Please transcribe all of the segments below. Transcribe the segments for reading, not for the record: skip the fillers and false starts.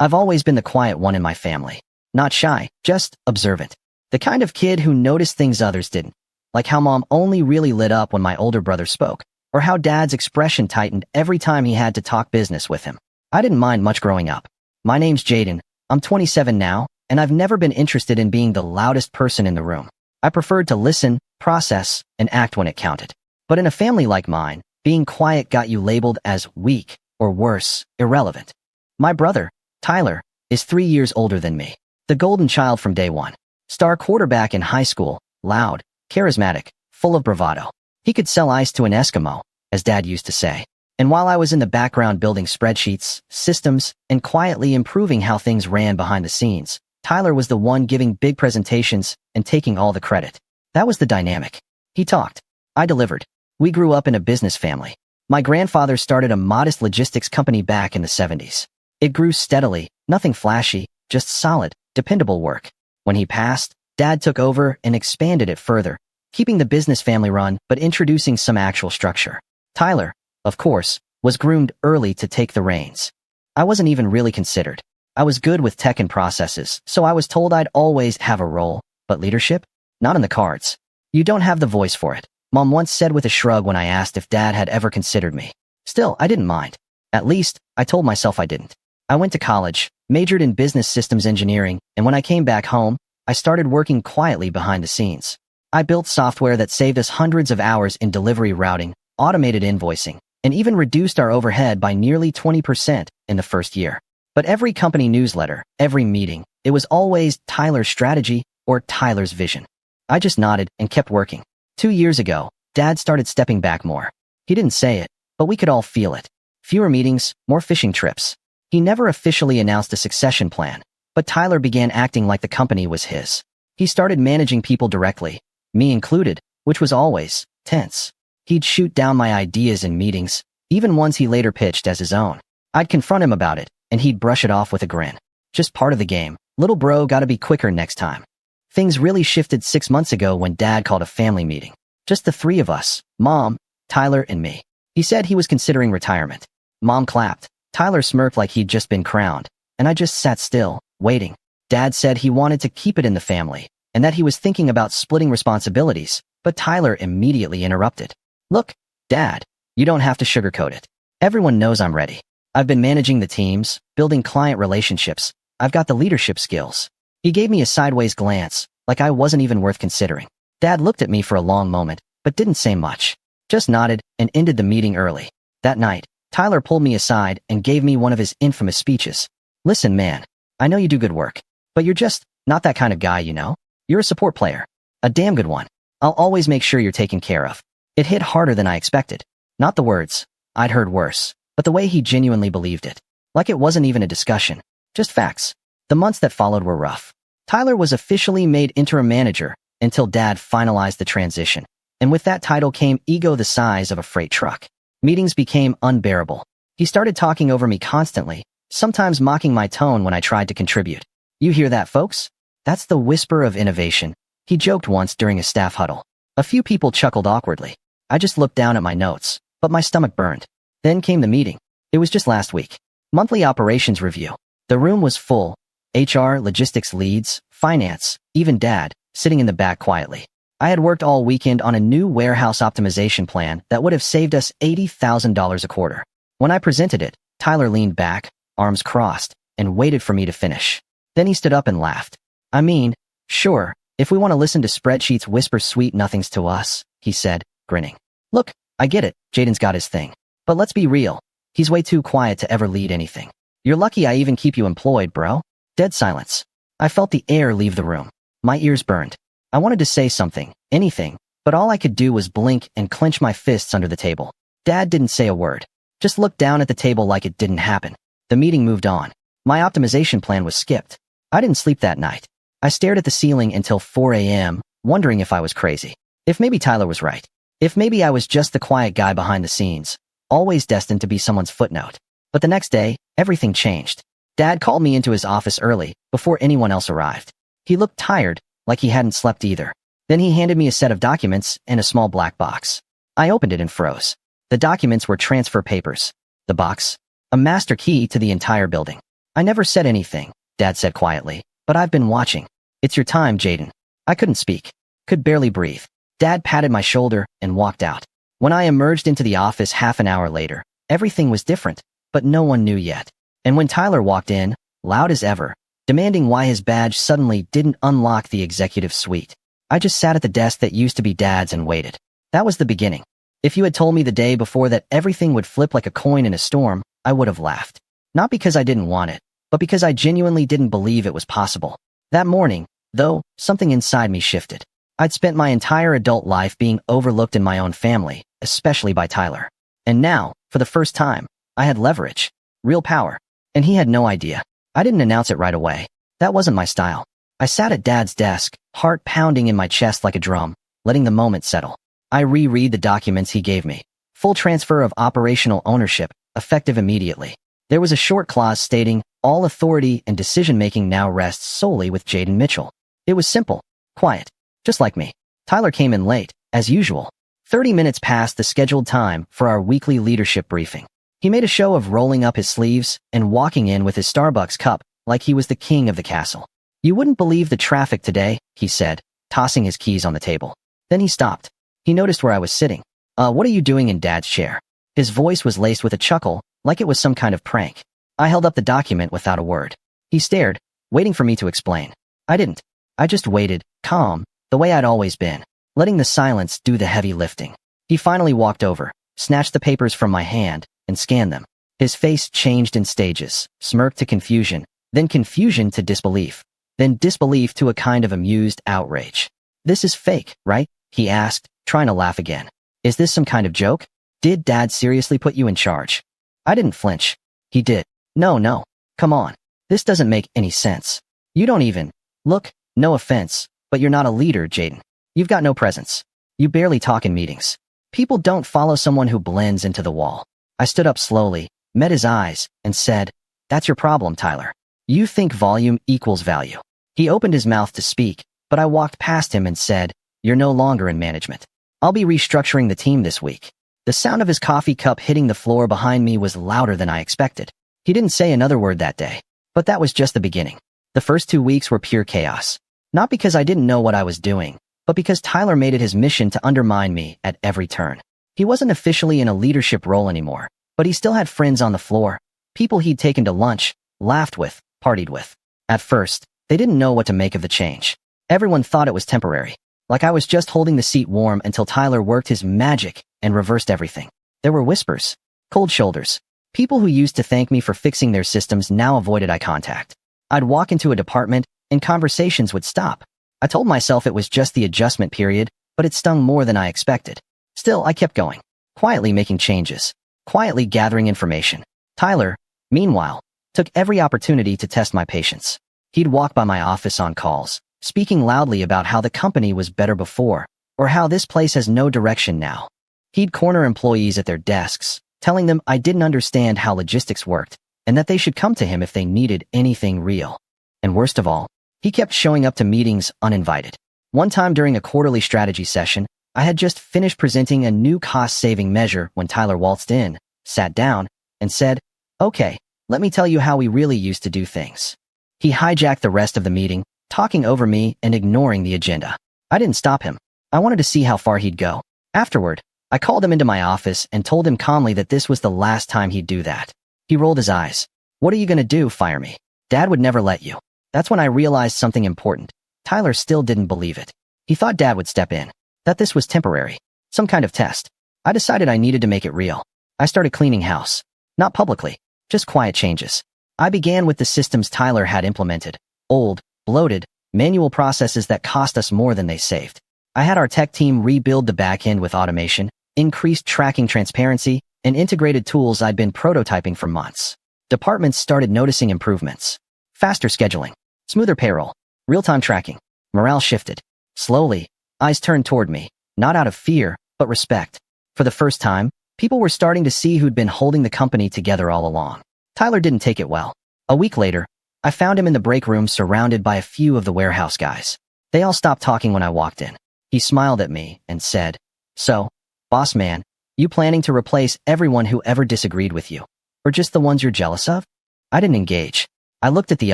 I've always been the quiet one in my family. Not shy, just observant. The kind of kid who noticed things others didn't. Like how mom only really lit up when my older brother spoke, or how dad's expression tightened every time he had to talk business with him. I didn't mind much growing up. My name's Jaden, I'm 27 now, and I've never been interested in being the loudest person in the room. I preferred to listen, process, and act when it counted. But in a family like mine, being quiet got you labeled as weak, or worse, irrelevant. My brother, Tyler, is 3 years older than me. The golden child from day one. Star quarterback in high school, loud, charismatic, full of bravado. He could sell ice to an Eskimo, as Dad used to say. And while I was in the background building spreadsheets, systems, and quietly improving how things ran behind the scenes, Tyler was the one giving big presentations and taking all the credit. That was the dynamic. He talked. I delivered. We grew up in a business family. My grandfather started a modest logistics company back in the 70s. It grew steadily, nothing flashy, just solid, dependable work. When he passed, Dad took over and expanded it further, keeping the business family run but introducing some actual structure. Tyler, of course, was groomed early to take the reins. I wasn't even really considered. I was good with tech and processes, so I was told I'd always have a role, but leadership? Not in the cards. You don't have the voice for it, Mom once said with a shrug when I asked if Dad had ever considered me. Still, I didn't mind. At least, I told myself I didn't. I went to college, majored in business systems engineering, and when I came back home, I started working quietly behind the scenes. I built software that saved us hundreds of hours in delivery routing, automated invoicing, and even reduced our overhead by nearly 20% in the first year. But every company newsletter, every meeting, it was always Tyler's strategy or Tyler's vision. I just nodded and kept working. 2 years ago, Dad started stepping back more. He didn't say it, but we could all feel it. Fewer meetings, more fishing trips. He never officially announced a succession plan, but Tyler began acting like the company was his. He started managing people directly, me included, which was always tense. He'd shoot down my ideas in meetings, even ones he later pitched as his own. I'd confront him about it, and he'd brush it off with a grin. Just part of the game. Little bro gotta be quicker next time. Things really shifted 6 months ago when Dad called a family meeting. Just the three of us, Mom, Tyler, and me. He said he was considering retirement. Mom clapped. Tyler smirked like he'd just been crowned, and I just sat still, waiting. Dad said he wanted to keep it in the family, and that he was thinking about splitting responsibilities, but Tyler immediately interrupted. Look, Dad, you don't have to sugarcoat it. Everyone knows I'm ready. I've been managing the teams, building client relationships. I've got the leadership skills. He gave me a sideways glance, like I wasn't even worth considering. Dad looked at me for a long moment, but didn't say much. Just nodded and ended the meeting early. That night, Tyler pulled me aside and gave me one of his infamous speeches. Listen, man, I know you do good work, but you're just not that kind of guy, you know? You're a support player. A damn good one. I'll always make sure you're taken care of. It hit harder than I expected. Not the words. I'd heard worse, but the way he genuinely believed it. Like it wasn't even a discussion. Just facts. The months that followed were rough. Tyler was officially made interim manager until Dad finalized the transition. And with that title came ego the size of a freight truck. Meetings became unbearable. He started talking over me constantly, sometimes mocking my tone when I tried to contribute. You hear that, folks? That's the whisper of innovation. He joked once during a staff huddle. A few people chuckled awkwardly. I just looked down at my notes, but my stomach burned. Then came the meeting. It was just last week. Monthly operations review. The room was full. HR, logistics leads, finance, even Dad, sitting in the back quietly. I had worked all weekend on a new warehouse optimization plan that would have saved us $80,000 a quarter. When I presented it, Tyler leaned back, arms crossed, and waited for me to finish. Then he stood up and laughed. I mean, sure, if we want to listen to spreadsheets whisper sweet nothings to us, he said, grinning. Look, I get it, Jaden's got his thing. But let's be real. He's way too quiet to ever lead anything. You're lucky I even keep you employed, bro. Dead silence. I felt the air leave the room. My ears burned. I wanted to say something, anything, but all I could do was blink and clench my fists under the table. Dad didn't say a word. Just looked down at the table like it didn't happen. The meeting moved on. My optimization plan was skipped. I didn't sleep that night. I stared at the ceiling until 4 a.m., wondering if I was crazy. If maybe Tyler was right. If maybe I was just the quiet guy behind the scenes, always destined to be someone's footnote. But the next day, everything changed. Dad called me into his office early, before anyone else arrived. He looked tired, like he hadn't slept either. Then he handed me a set of documents and a small black box. I opened it and froze. The documents were transfer papers. The box, a master key to the entire building. I never said anything, Dad said quietly, but I've been watching. It's your time, Jaden. I couldn't speak. Could barely breathe. Dad patted my shoulder and walked out. When I emerged into the office half an hour later, everything was different, but no one knew yet. And when Tyler walked in, loud as ever, demanding why his badge suddenly didn't unlock the executive suite, I just sat at the desk that used to be Dad's and waited. That was the beginning. If you had told me the day before that everything would flip like a coin in a storm, I would have laughed. Not because I didn't want it, but because I genuinely didn't believe it was possible. That morning, though, something inside me shifted. I'd spent my entire adult life being overlooked in my own family, especially by Tyler. And now, for the first time, I had leverage. Real power. And he had no idea. I didn't announce it right away. That wasn't my style. I sat at Dad's desk, heart pounding in my chest like a drum, letting the moment settle. I reread the documents he gave me. Full transfer of operational ownership, effective immediately. There was a short clause stating, all authority and decision-making now rests solely with Jaden Mitchell. It was simple, quiet, just like me. Tyler came in late, as usual. 30 minutes past the scheduled time for our weekly leadership briefing. He made a show of rolling up his sleeves and walking in with his Starbucks cup like he was the king of the castle. You wouldn't believe the traffic today, he said, tossing his keys on the table. Then he stopped. He noticed where I was sitting. What are you doing in Dad's chair? His voice was laced with a chuckle, like it was some kind of prank. I held up the document without a word. He stared, waiting for me to explain. I didn't. I just waited, calm, the way I'd always been, letting the silence do the heavy lifting. He finally walked over, snatched the papers from my hand, and scanned them. His face changed in stages, smirk to confusion, then confusion to disbelief, then disbelief to a kind of amused outrage. This is fake, right? He asked, trying to laugh again. Is this some kind of joke? Did Dad seriously put you in charge? I didn't flinch. He did. No. Come on. This doesn't make any sense. You don't even. Look, no offense, but you're not a leader, Jaden. You've got no presence. You barely talk in meetings. People don't follow someone who blends into the wall. I stood up slowly, met his eyes, and said, that's your problem, Tyler. You think volume equals value. He opened his mouth to speak, but I walked past him and said, you're no longer in management. I'll be restructuring the team this week. The sound of his coffee cup hitting the floor behind me was louder than I expected. He didn't say another word that day, but that was just the beginning. The first 2 weeks were pure chaos. Not because I didn't know what I was doing, but because Tyler made it his mission to undermine me at every turn. He wasn't officially in a leadership role anymore, but he still had friends on the floor, people he'd taken to lunch, laughed with, partied with. At first, they didn't know what to make of the change. Everyone thought it was temporary. Like I was just holding the seat warm until Tyler worked his magic and reversed everything. There were whispers, cold shoulders. People who used to thank me for fixing their systems now avoided eye contact. I'd walk into a department and conversations would stop. I told myself it was just the adjustment period, but it stung more than I expected. Still, I kept going, quietly making changes, quietly gathering information. Tyler, meanwhile, took every opportunity to test my patience. He'd walk by my office on calls, speaking loudly about how the company was better before, or how this place has no direction now. He'd corner employees at their desks, telling them I didn't understand how logistics worked, and that they should come to him if they needed anything real. And worst of all, he kept showing up to meetings uninvited. One time during a quarterly strategy session, I had just finished presenting a new cost-saving measure when Tyler waltzed in, sat down, and said, okay, let me tell you how we really used to do things. He hijacked the rest of the meeting, talking over me and ignoring the agenda. I didn't stop him. I wanted to see how far he'd go. Afterward, I called him into my office and told him calmly that this was the last time he'd do that. He rolled his eyes. What are you gonna do, fire me? Dad would never let you. That's when I realized something important. Tyler still didn't believe it. He thought Dad would step in, that this was temporary, some kind of test. I decided I needed to make it real. I started cleaning house. Not publicly, just quiet changes. I began with the systems Tyler had implemented. Old, bloated, manual processes that cost us more than they saved. I had our tech team rebuild the back end with automation, increased tracking transparency, and integrated tools I'd been prototyping for months. Departments started noticing improvements. Faster scheduling, smoother payroll, real-time tracking. Morale shifted. Slowly, eyes turned toward me, not out of fear, but respect. For the first time, people were starting to see who'd been holding the company together all along. Tyler didn't take it well. A week later, I found him in the break room surrounded by a few of the warehouse guys. They all stopped talking when I walked in. He smiled at me and said, so, boss man, you planning to replace everyone who ever disagreed with you? Or just the ones you're jealous of? I didn't engage. I looked at the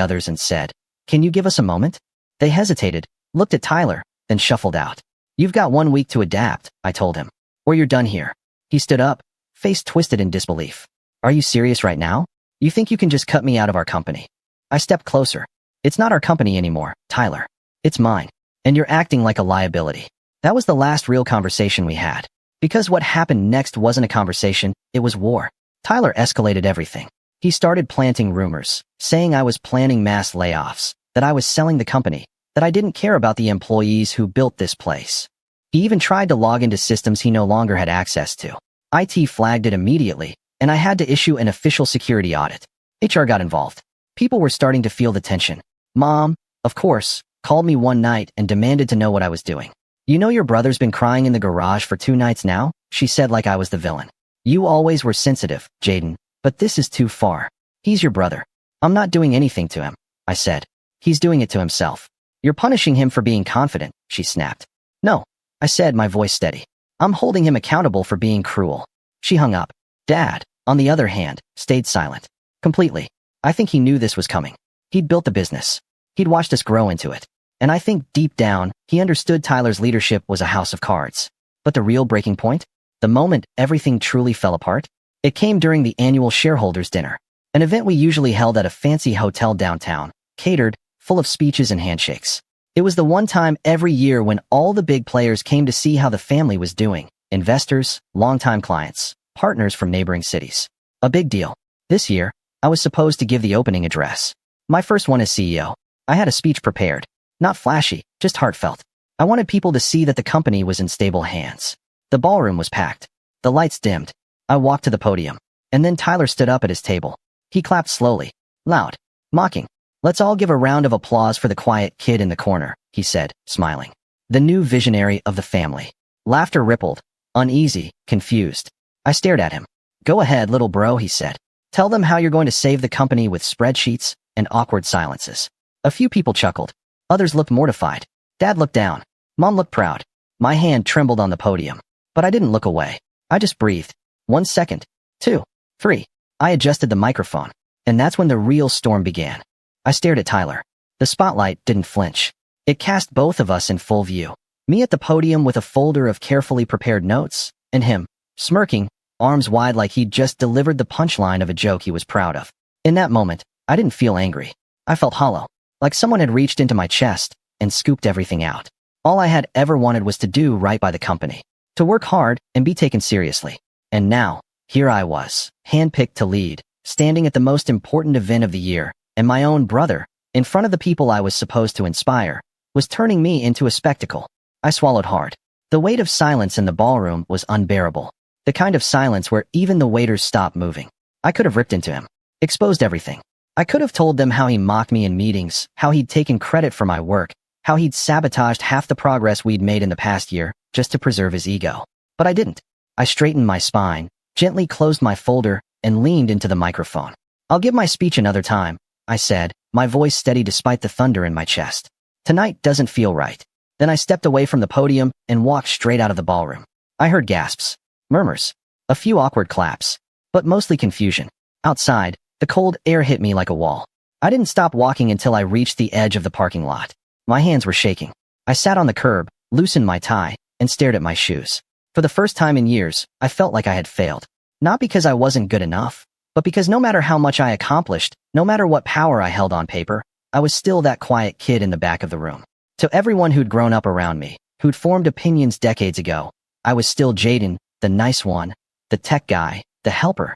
others and said, "Can you give us a moment?" They hesitated, looked at Tyler, then shuffled out. "You've got 1 week to adapt," I told him, "or you're done here." He stood up, face twisted in disbelief. "Are you serious right now? You think you can just cut me out of our company?" I stepped closer. "It's not our company anymore, Tyler. It's mine. And you're acting like a liability." That was the last real conversation we had. Because what happened next wasn't a conversation, it was war. Tyler escalated everything. He started planting rumors, saying I was planning mass layoffs, that I was selling the company, that I didn't care about the employees who built this place. He even tried to log into systems he no longer had access to. IT flagged it immediately, and I had to issue an official security audit. HR got involved. People were starting to feel the tension. Mom, of course, called me one night and demanded to know what I was doing. "You know your brother's been crying in the garage for 2 nights now?" she said like I was the villain. "You always were sensitive, Jaden, but this is too far. He's your brother." "I'm not doing anything to him," I said. "He's doing it to himself." "You're punishing him for being confident," she snapped. "No," I said, my voice steady. "I'm holding him accountable for being cruel." She hung up. Dad, on the other hand, stayed silent. Completely. I think he knew this was coming. He'd built the business. He'd watched us grow into it. And I think deep down, he understood Tyler's leadership was a house of cards. But the real breaking point? The moment everything truly fell apart? It came during the annual shareholders' dinner, an event we usually held at a fancy hotel downtown, catered, full of speeches and handshakes. It was the one time every year when all the big players came to see how the family was doing: investors, longtime clients, partners from neighboring cities. A big deal. This year, I was supposed to give the opening address. My first one as CEO. I had a speech prepared. Not flashy, just heartfelt. I wanted people to see that the company was in stable hands. The ballroom was packed. The lights dimmed. I walked to the podium. And then Tyler stood up at his table. He clapped slowly, loud, mocking. "Let's all give a round of applause for the quiet kid in the corner," he said, smiling. "The new visionary of the family." Laughter rippled, uneasy, confused. I stared at him. "Go ahead, little bro," he said. "Tell them how you're going to save the company with spreadsheets," and awkward silences. A few people chuckled. Others looked mortified. Dad looked down. Mom looked proud. My hand trembled on the podium. But I didn't look away. I just breathed. 1 second. 2. 3. I adjusted the microphone. And that's when the real storm began. I stared at Tyler. The spotlight didn't flinch. It cast both of us in full view. Me at the podium with a folder of carefully prepared notes, and him, smirking, arms wide like he'd just delivered the punchline of a joke he was proud of. In that moment, I didn't feel angry. I felt hollow. Like someone had reached into my chest and scooped everything out. All I had ever wanted was to do right by the company, to work hard and be taken seriously. And now, here I was, handpicked to lead, standing at the most important event of the year, and my own brother, in front of the people I was supposed to inspire, was turning me into a spectacle. I swallowed hard. The weight of silence in the ballroom was unbearable. The kind of silence where even the waiters stopped moving. I could have ripped into him, exposed everything. I could have told them how he mocked me in meetings, how he'd taken credit for my work, how he'd sabotaged half the progress we'd made in the past year just to preserve his ego. But I didn't. I straightened my spine, gently closed my folder, and leaned into the microphone. "I'll give my speech another time," I said, my voice steady despite the thunder in my chest. "Tonight doesn't feel right." Then I stepped away from the podium and walked straight out of the ballroom. I heard gasps, murmurs, a few awkward claps, but mostly confusion. Outside, the cold air hit me like a wall. I didn't stop walking until I reached the edge of the parking lot. My hands were shaking. I sat on the curb, loosened my tie, and stared at my shoes. For the first time in years, I felt like I had failed. Not because I wasn't good enough, but because no matter how much I accomplished, no matter what power I held on paper, I was still that quiet kid in the back of the room. To everyone who'd grown up around me, who'd formed opinions decades ago, I was still Jaden, the nice one, the tech guy, the helper.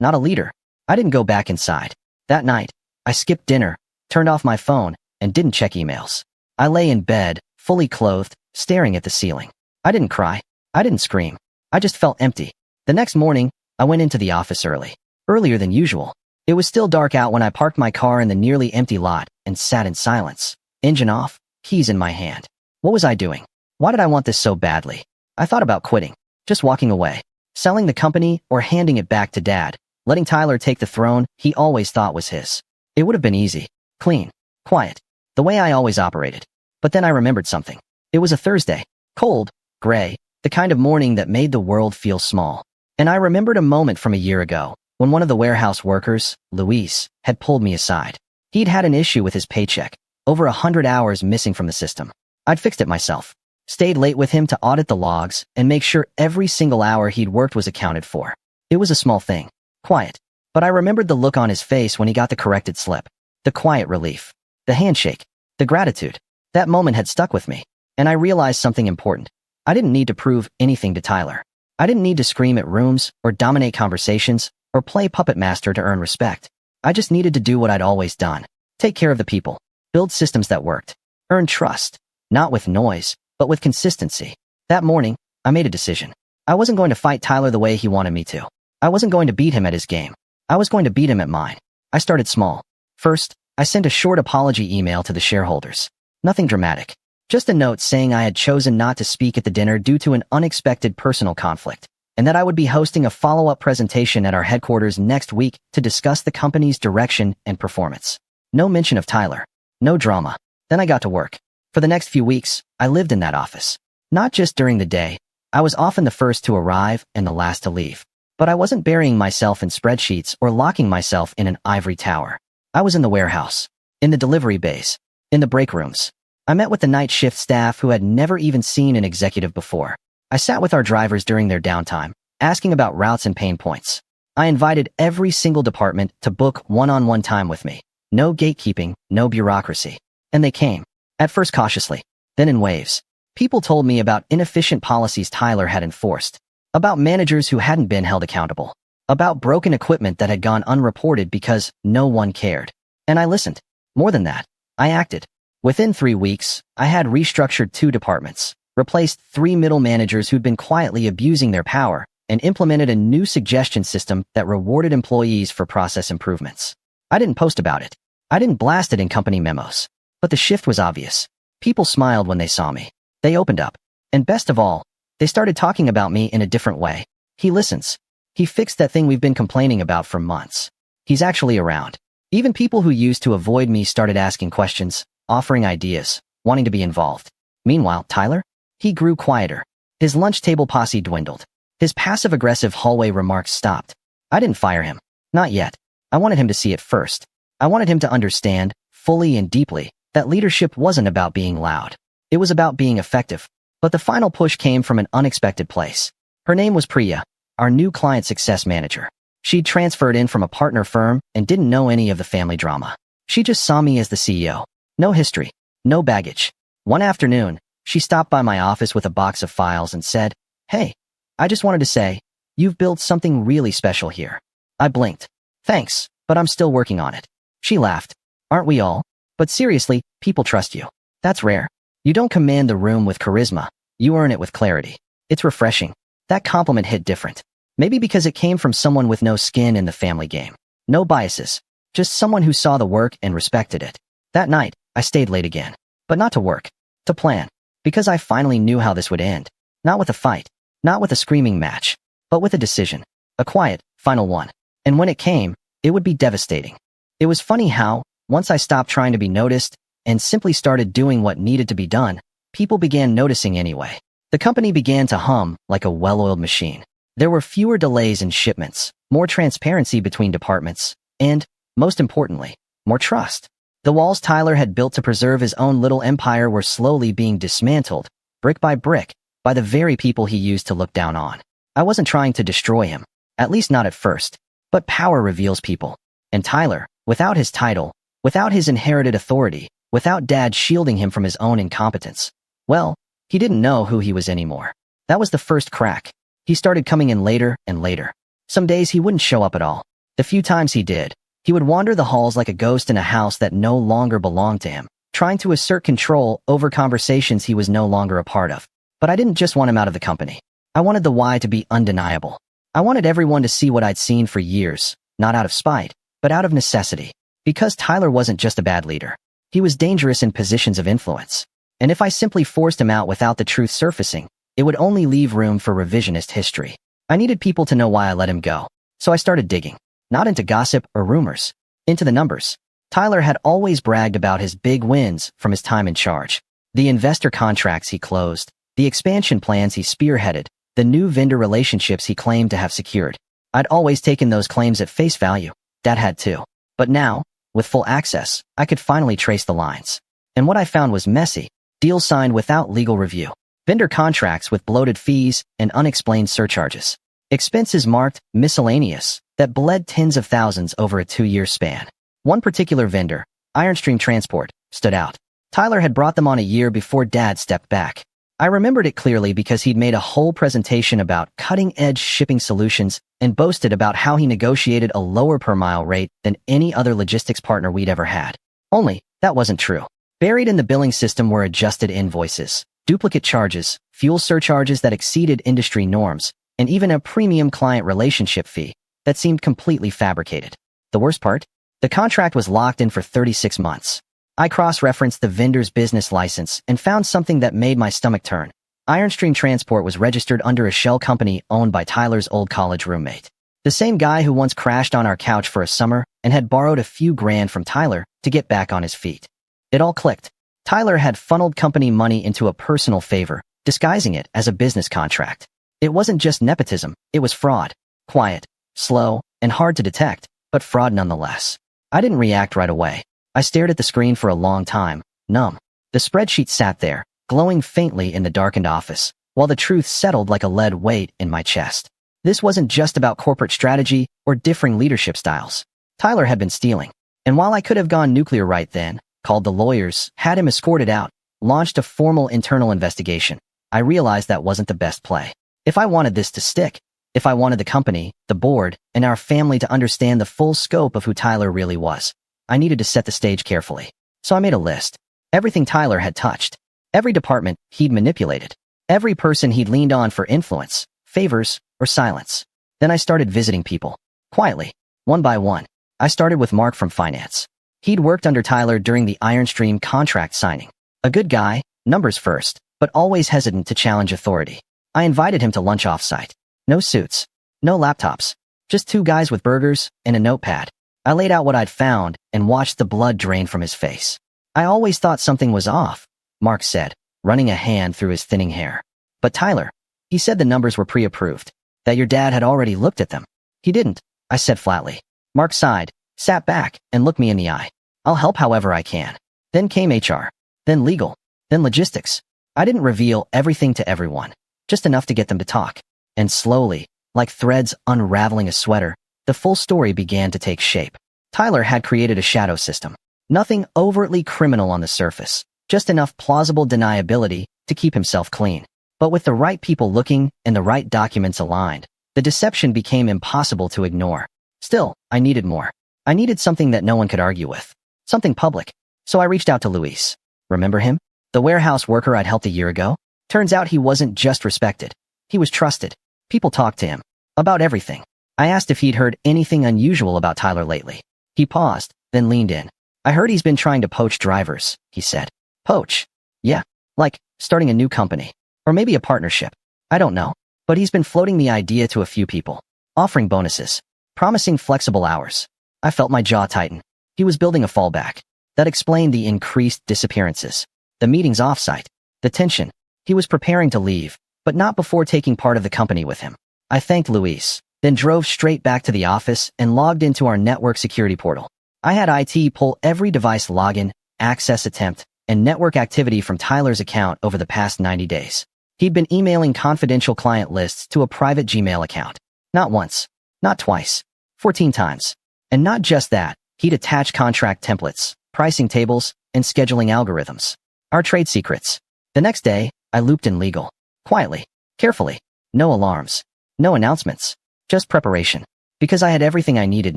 Not a leader. I didn't go back inside. That night, I skipped dinner, turned off my phone, and didn't check emails. I lay in bed, fully clothed, staring at the ceiling. I didn't cry. I didn't scream. I just felt empty. The next morning, I went into the office early. Earlier than usual. It was still dark out when I parked my car in the nearly empty lot and sat in silence. Engine off, keys in my hand. What was I doing? Why did I want this so badly? I thought about quitting. Just walking away. Selling the company or handing it back to Dad. Letting Tyler take the throne he always thought was his. It would have been easy, clean, quiet, the way I always operated. But then I remembered something. It was a Thursday, cold, gray, the kind of morning that made the world feel small. And I remembered a moment from a year ago, when one of the warehouse workers, Luis, had pulled me aside. He'd had an issue with his paycheck, over 100 hours missing from the system. I'd fixed it myself. Stayed late with him to audit the logs and make sure every single hour he'd worked was accounted for. It was a small thing. Quiet. But I remembered the look on his face when he got the corrected slip. The quiet relief. The handshake. The gratitude. That moment had stuck with me. And I realized something important. I didn't need to prove anything to Tyler. I didn't need to scream at rooms or dominate conversations or play puppet master to earn respect. I just needed to do what I'd always done. Take care of the people. Build systems that worked. Earn trust. Not with noise, but with consistency. That morning, I made a decision. I wasn't going to fight Tyler the way he wanted me to. I wasn't going to beat him at his game. I was going to beat him at mine. I started small. First, I sent a short apology email to the shareholders. Nothing dramatic. Just a note saying I had chosen not to speak at the dinner due to an unexpected personal conflict, and that I would be hosting a follow-up presentation at our headquarters next week to discuss the company's direction and performance. No mention of Tyler. No drama. Then I got to work. For the next few weeks, I lived in that office. Not just during the day. I was often the first to arrive and the last to leave. But I wasn't burying myself in spreadsheets or locking myself in an ivory tower. I was in the warehouse, in the delivery bays, in the break rooms. I met with the night shift staff who had never even seen an executive before. I sat with our drivers during their downtime, asking about routes and pain points. I invited every single department to book one-on-one time with me. No gatekeeping, no bureaucracy. And they came. At first cautiously, then in waves. People told me about inefficient policies Tyler had enforced, about managers who hadn't been held accountable, about broken equipment that had gone unreported because no one cared. And I listened. More than that, I acted. Within 3 weeks, I had restructured 2 departments, replaced 3 middle managers who'd been quietly abusing their power, and implemented a new suggestion system that rewarded employees for process improvements. I didn't post about it. I didn't blast it in company memos. But the shift was obvious. People smiled when they saw me. They opened up. And best of all, they started talking about me in a different way. He listens. He fixed that thing we've been complaining about for months. He's actually around. Even people who used to avoid me started asking questions, offering ideas, wanting to be involved. Meanwhile, Tyler? He grew quieter. His lunch table posse dwindled. His passive-aggressive hallway remarks stopped. I didn't fire him. Not yet. I wanted him to see it first. I wanted him to understand, fully and deeply, that leadership wasn't about being loud. It was about being effective. But the final push came from an unexpected place. Her name was Priya, our new client success manager. She'd transferred in from a partner firm and didn't know any of the family drama. She just saw me as the CEO. No history. No baggage. One afternoon, she stopped by my office with a box of files and said, "Hey, I just wanted to say, you've built something really special here." I blinked. "Thanks, but I'm still working on it." She laughed. "Aren't we all? But seriously, people trust you. That's rare. You don't command the room with charisma. You earn it with clarity. It's refreshing." That compliment hit different. Maybe because it came from someone with no skin in the family game. No biases. Just someone who saw the work and respected it. That night, I stayed late again. But not to work. To plan. Because I finally knew how this would end. Not with a fight. Not with a screaming match. But with a decision. A quiet, final one. And when it came, it would be devastating. It was funny how, once I stopped trying to be noticed and simply started doing what needed to be done, people began noticing anyway. The company began to hum like a well-oiled machine. There were fewer delays in shipments, more transparency between departments, and, most importantly, more trust. The walls Tyler had built to preserve his own little empire were slowly being dismantled, brick by brick, by the very people he used to look down on. I wasn't trying to destroy him, at least not at first. But power reveals people. And Tyler, without his title, without his inherited authority, without Dad shielding him from his own incompetence, well, he didn't know who he was anymore. That was the first crack. He started coming in later and later. Some days he wouldn't show up at all. The few times he did, he would wander the halls like a ghost in a house that no longer belonged to him, trying to assert control over conversations he was no longer a part of. But I didn't just want him out of the company. I wanted the why to be undeniable. I wanted everyone to see what I'd seen for years, not out of spite, but out of necessity. Because Tyler wasn't just a bad leader. He was dangerous in positions of influence. And if I simply forced him out without the truth surfacing, it would only leave room for revisionist history. I needed people to know why I let him go. So I started digging. Not into gossip or rumors. Into the numbers. Tyler had always bragged about his big wins from his time in charge. The investor contracts he closed. The expansion plans he spearheaded. The new vendor relationships he claimed to have secured. I'd always taken those claims at face value. Dad had too. But now, With full access, I could finally trace the lines. And what I found was messy. Deals signed without legal review. Vendor contracts with bloated fees and unexplained surcharges. Expenses marked miscellaneous that bled tens of thousands over a 2-year span. One particular vendor, Ironstream Transport, stood out. Tyler had brought them on a year before Dad stepped back. I remembered it clearly because he'd made a whole presentation about cutting-edge shipping solutions and boasted about how he negotiated a lower per-mile rate than any other logistics partner we'd ever had. Only, that wasn't true. Buried in the billing system were adjusted invoices, duplicate charges, fuel surcharges that exceeded industry norms, and even a premium client relationship fee that seemed completely fabricated. The worst part? The contract was locked in for 36 months. I cross-referenced the vendor's business license and found something that made my stomach turn. Ironstream Transport was registered under a shell company owned by Tyler's old college roommate. The same guy who once crashed on our couch for a summer and had borrowed a few grand from Tyler to get back on his feet. It all clicked. Tyler had funneled company money into a personal favor, disguising it as a business contract. It wasn't just nepotism, it was fraud. Quiet, slow, and hard to detect, but fraud nonetheless. I didn't react right away. I stared at the screen for a long time, numb. The spreadsheet sat there, glowing faintly in the darkened office, while the truth settled like a lead weight in my chest. This wasn't just about corporate strategy or differing leadership styles. Tyler had been stealing. And while I could have gone nuclear right then, called the lawyers, had him escorted out, launched a formal internal investigation, I realized that wasn't the best play. If I wanted this to stick, if I wanted the company, the board, and our family to understand the full scope of who Tyler really was, I needed to set the stage carefully. So I made a list. Everything Tyler had touched. Every department he'd manipulated. Every person he'd leaned on for influence, favors, or silence. Then I started visiting people. Quietly. One by one. I started with Mark from finance. He'd worked under Tyler during the Ironstream contract signing. A good guy, numbers first, but always hesitant to challenge authority. I invited him to lunch off-site. No suits. No laptops. Just 2 guys with burgers and a notepad. I laid out what I'd found and watched the blood drain from his face. I always thought something was off, Mark said, running a hand through his thinning hair. But Tyler, he said the numbers were pre-approved, that your dad had already looked at them. He didn't, I said flatly. Mark sighed, sat back, and looked me in the eye. I'll help however I can. Then came HR, then legal, then logistics. I didn't reveal everything to everyone, just enough to get them to talk. And slowly, like threads unraveling a sweater, the full story began to take shape. Tyler had created a shadow system. Nothing overtly criminal on the surface, just enough plausible deniability to keep himself clean. But with the right people looking and the right documents aligned, the deception became impossible to ignore. Still, I needed more. I needed something that no one could argue with. Something public. So I reached out to Luis. Remember him? The warehouse worker I'd helped a year ago? Turns out he wasn't just respected. He was trusted. People talked to him. About everything. I asked if he'd heard anything unusual about Tyler lately. He paused, then leaned in. I heard he's been trying to poach drivers, he said. Poach? Yeah. Like, starting a new company. Or maybe a partnership. I don't know. But he's been floating the idea to a few people. Offering bonuses. Promising flexible hours. I felt my jaw tighten. He was building a fallback. That explained the increased disappearances. The meetings offsite. The tension. He was preparing to leave, but not before taking part of the company with him. I thanked Luis, then drove straight back to the office and logged into our network security portal. I had IT pull every device login, access attempt, and network activity from Tyler's account over the past 90 days. He'd been emailing confidential client lists to a private Gmail account. Not once, not twice, 14 times. And not just that, he'd attach contract templates, pricing tables, and scheduling algorithms. Our trade secrets. The next day, I looped in legal. Quietly, carefully, no alarms, no announcements, just preparation. Because I had everything I needed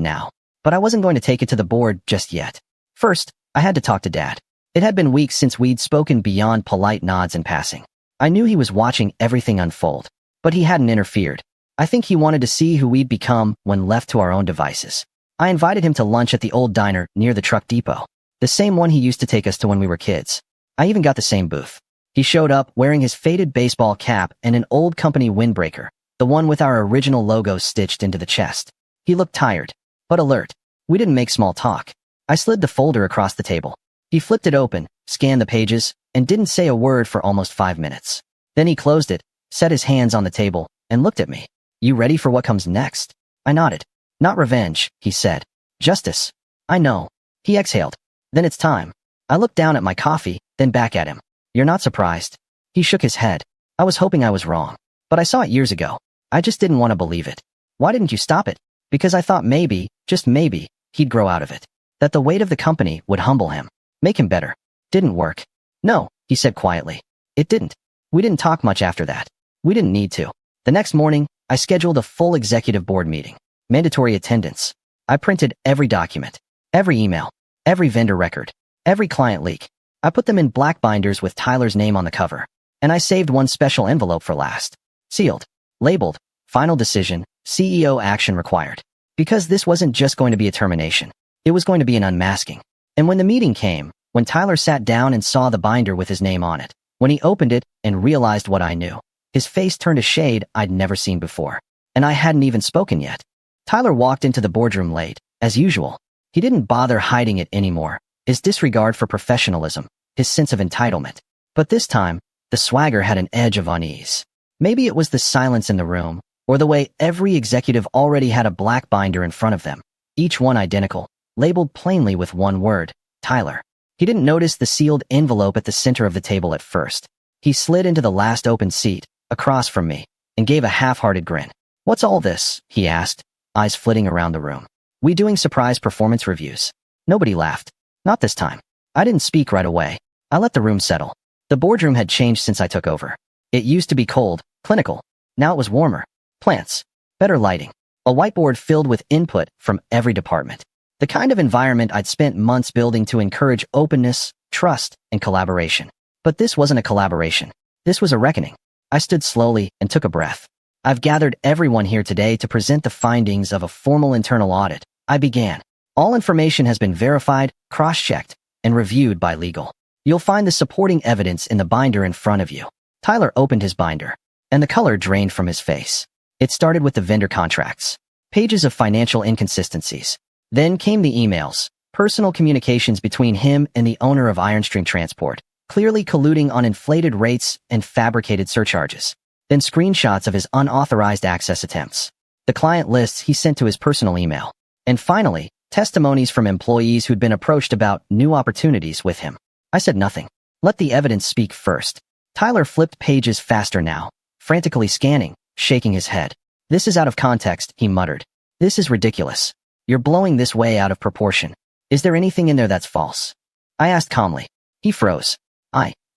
now. But I wasn't going to take it to the board just yet. First, I had to talk to Dad. It had been weeks since we'd spoken beyond polite nods in passing. I knew he was watching everything unfold, but he hadn't interfered. I think he wanted to see who we'd become when left to our own devices. I invited him to lunch at the old diner near the truck depot, the same one he used to take us to when we were kids. I even got the same booth. He showed up wearing his faded baseball cap and an old company windbreaker, the one with our original logo stitched into the chest. He looked tired, but alert. We didn't make small talk. I slid the folder across the table. He flipped it open, scanned the pages, and didn't say a word for almost 5 minutes. Then he closed it, set his hands on the table, and looked at me. You ready for what comes next? I nodded. Not revenge, he said. Justice. I know. He exhaled. Then it's time. I looked down at my coffee, then back at him. You're not surprised? He shook his head. I was hoping I was wrong. But I saw it years ago. I just didn't want to believe it. Why didn't you stop it? Because I thought maybe, just maybe, he'd grow out of it. That the weight of the company would humble him. Make him better. Didn't work. No, he said quietly. It didn't. We didn't talk much after that. We didn't need to. The next morning, I scheduled a full executive board meeting. Mandatory attendance. I printed every document, every email, every vendor record, every client leak. I put them in black binders with Tyler's name on the cover. And I saved one special envelope for last. Sealed. Labeled. Final decision. CEO action required. Because this wasn't just going to be a termination. It was going to be an unmasking. And when the meeting came, when Tyler sat down and saw the binder with his name on it, when he opened it and realized what I knew, his face turned a shade I'd never seen before. And I hadn't even spoken yet. Tyler walked into the boardroom late, as usual. He didn't bother hiding it anymore. His disregard for professionalism, his sense of entitlement. But this time, the swagger had an edge of unease. Maybe it was the silence in the room, or the way every executive already had a black binder in front of them, each one identical, labeled plainly with one word, Tyler. He didn't notice the sealed envelope at the center of the table at first. He slid into the last open seat, across from me, and gave a half-hearted grin. What's all this? He asked, eyes flitting around the room. We doing surprise performance reviews? Nobody laughed. Not this time. I didn't speak right away. I let the room settle. The boardroom had changed since I took over. It used to be cold, clinical. Now it was warmer. Plants. Better lighting. A whiteboard filled with input from every department. The kind of environment I'd spent months building to encourage openness, trust, and collaboration. But this wasn't a collaboration. This was a reckoning. I stood slowly and took a breath. I've gathered everyone here today to present the findings of a formal internal audit. I began. All information has been verified, cross-checked, and reviewed by legal. You'll find the supporting evidence in the binder in front of you. Tyler opened his binder, and the color drained from his face. It started with the vendor contracts. Pages of financial inconsistencies. Then came the emails, personal communications between him and the owner of Ironstream Transport, clearly colluding on inflated rates and fabricated surcharges. Then screenshots of his unauthorized access attempts. The client lists he sent to his personal email. And finally, testimonies from employees who'd been approached about new opportunities with him. I said nothing. Let the evidence speak first. Tyler flipped pages faster now, frantically scanning, shaking his head. This is out of context, he muttered. This is ridiculous. You're blowing this way out of proportion. Is there anything in there that's false? I asked calmly. He froze.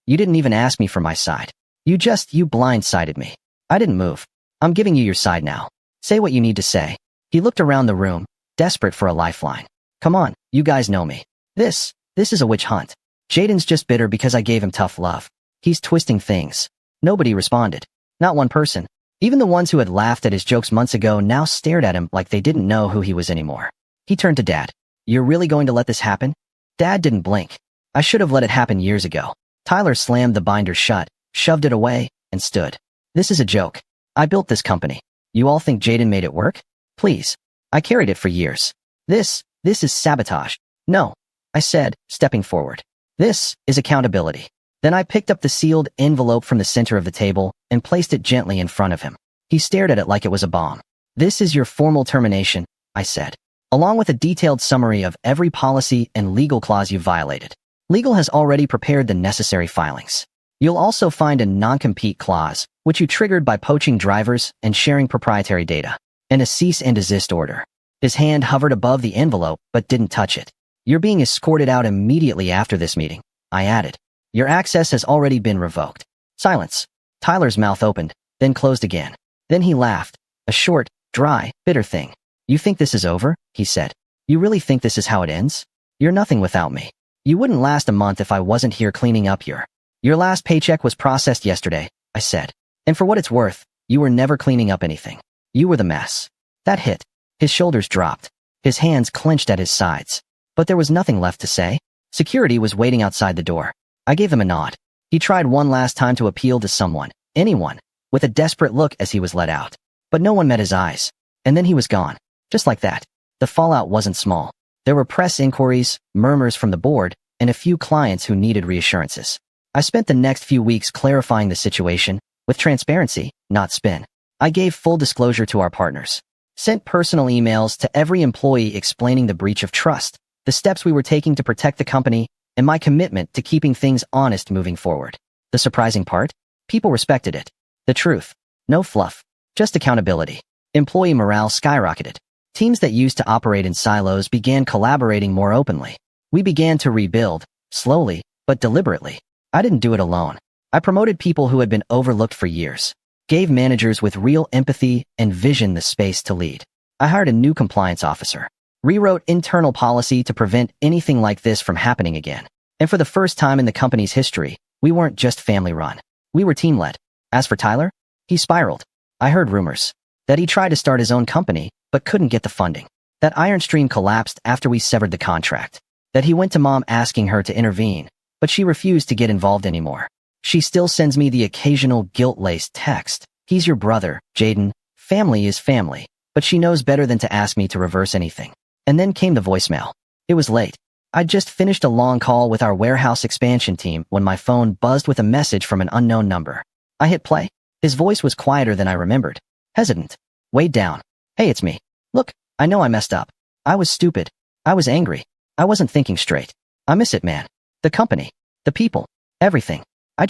You didn't even ask me for my side. You blindsided me. I didn't move. I'm giving you your side now. Say what you need to say. He looked around the room, desperate for a lifeline. Come on, you guys know me. This is a witch hunt. Jaden's just bitter because I gave him tough love. He's twisting things. Nobody responded. Not one person. Even the ones who had laughed at his jokes months ago now stared at him like they didn't know who he was anymore. He turned to Dad. You're really going to let this happen? Dad didn't blink. I should have let it happen years ago. Tyler slammed the binder shut, shoved it away, and stood. This is a joke. I built this company. You all think Jaden made it work? Please. I carried it for years. This is sabotage. No, I said, stepping forward. This is accountability. Then I picked up the sealed envelope from the center of the table and placed it gently in front of him. He stared at it like it was a bomb. This is your formal termination, I said, along with a detailed summary of every policy and legal clause you've violated. Legal has already prepared the necessary filings. You'll also find a non-compete clause, which you triggered by poaching drivers and sharing proprietary data, and a cease and desist order. His hand hovered above the envelope but didn't touch it. You're being escorted out immediately after this meeting, I added. Your access has already been revoked. Silence. Tyler's mouth opened, then closed again. Then he laughed, a short, dry, bitter thing. You think this is over? He said. You really think this is how it ends? You're nothing without me. You wouldn't last a month if I wasn't here cleaning up your last paycheck was processed yesterday, I said. And for what it's worth, you were never cleaning up anything. You were the mess. That hit. His shoulders dropped. His hands clenched at his sides. But there was nothing left to say. Security was waiting outside the door. I gave him a nod. He tried one last time to appeal to someone, anyone, with a desperate look as he was let out. But no one met his eyes. And then he was gone. Just like that. The fallout wasn't small. There were press inquiries, murmurs from the board, and a few clients who needed reassurances. I spent the next few weeks clarifying the situation, with transparency, not spin. I gave full disclosure to our partners. Sent personal emails to every employee explaining the breach of trust, the steps we were taking to protect the company, and my commitment to keeping things honest moving forward. The surprising part? People respected it. The truth. No fluff. Just accountability. Employee morale skyrocketed. Teams that used to operate in silos began collaborating more openly. We began to rebuild, slowly, but deliberately. I didn't do it alone. I promoted people who had been overlooked for years, gave managers with real empathy and vision the space to lead. I hired a new compliance officer, rewrote internal policy to prevent anything like this from happening again. And for the first time in the company's history, we weren't just family-run. We were team-led. As for Tyler, he spiraled. I heard rumors that he tried to start his own company, but couldn't get the funding. That Ironstream collapsed after we severed the contract. That he went to Mom asking her to intervene, but she refused to get involved anymore. She still sends me the occasional guilt-laced text. He's your brother, Jaden. Family is family. But she knows better than to ask me to reverse anything. And then came the voicemail. It was late. I'd just finished a long call with our warehouse expansion team when my phone buzzed with a message from an unknown number. I hit play. His voice was quieter than I remembered. Hesitant. Weighed down. Hey, it's me. Look, I know I messed up. I was stupid. I was angry. I wasn't thinking straight. I miss it, man. The company. The people. Everything. I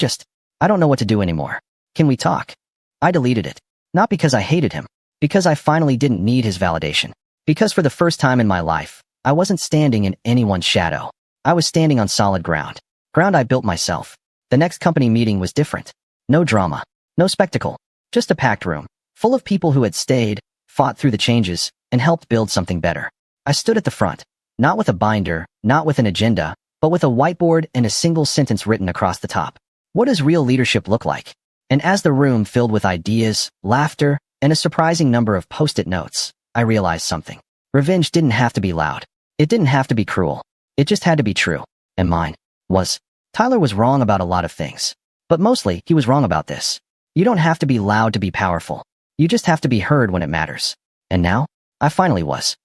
don't know what to do anymore. Can we talk? I deleted it. Not because I hated him. Because I finally didn't need his validation. Because for the first time in my life, I wasn't standing in anyone's shadow. I was standing on solid ground. Ground I built myself. The next company meeting was different. No drama. No spectacle. Just a packed room. Full of people who had stayed, fought through the changes, and helped build something better. I stood at the front. Not with a binder, not with an agenda, but with a whiteboard and a single sentence written across the top. What does real leadership look like? And as the room filled with ideas, laughter, and a surprising number of post-it notes, I realized something. Revenge didn't have to be loud. It didn't have to be cruel. It just had to be true. And mine was. Tyler was wrong about a lot of things. But mostly, he was wrong about this. You don't have to be loud to be powerful. You just have to be heard when it matters. And now, I finally was.